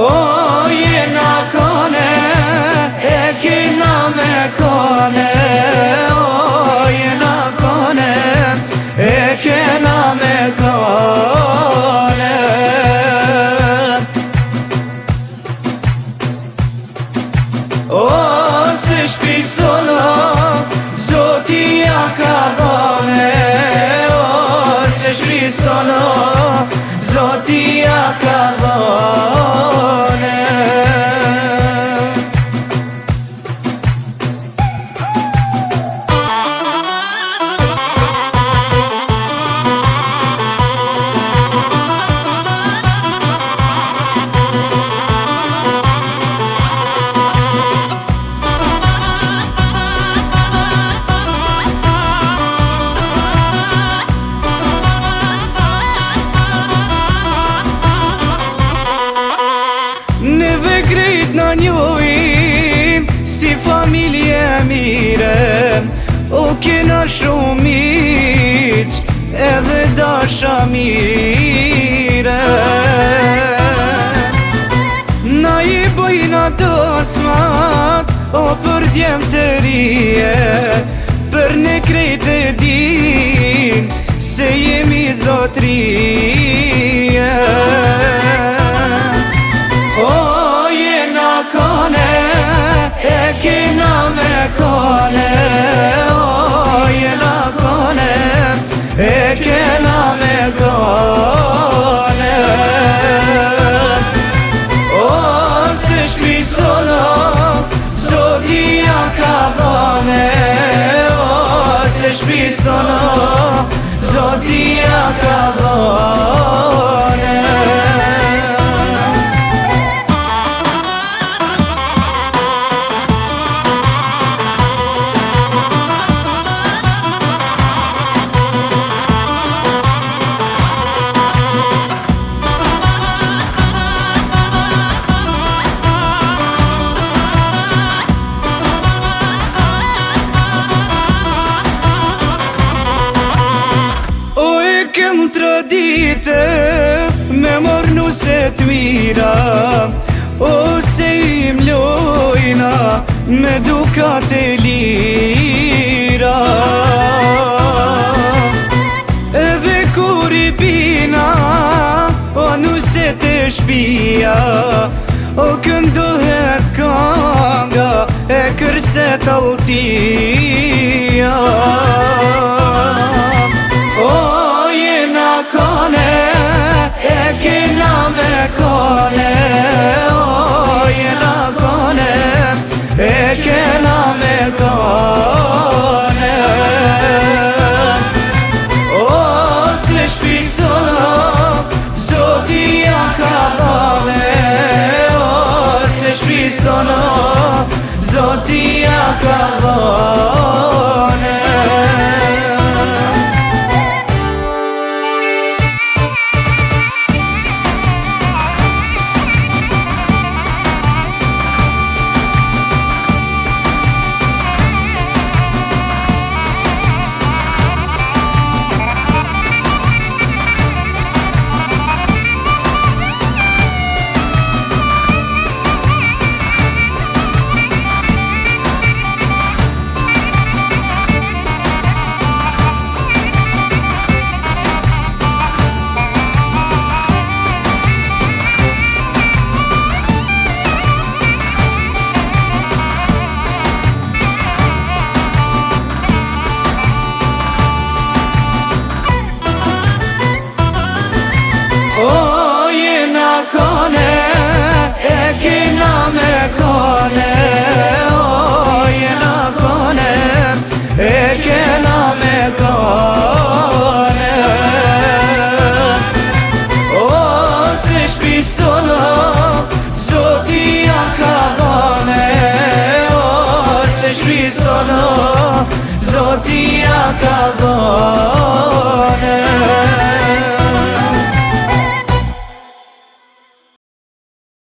O jena kone, e kena me kone. O jena kone, e kena me kone. O se shpistono, Zoti ja ka dhone. O se shpistono, Zoti ja ka dhone. Neve krejt në njojim si familje mire. O kena shumë miq edhe dasha mire. Na I bojna të smat, o për djem të rije. Për ne krejt e din se jemi zotrije. O jena kone, e kena me kone. O jena kone, e kena me kone. O se shpistono, Zoti ja ka dhone. O se shpistono, Zoti ja ka dhone. Kem tradite me mornu se t'mira. Ose im lojna me dukat e lira. Edhe kur I bina, o nuse te shpia. O këndohet kanga e kërset altia. O jena kone, e kena me kone. O jena kone, e kena me kone. O se shpistono, Zoti ja ka dhone. O se shpistono, Zoti ja ka dhone. O jena kone, e kena me kone. O jena kone, e kena me kone. O se shpistono, Zoti ja ka dhone. O se shpistono, Zoti ja ka dhone.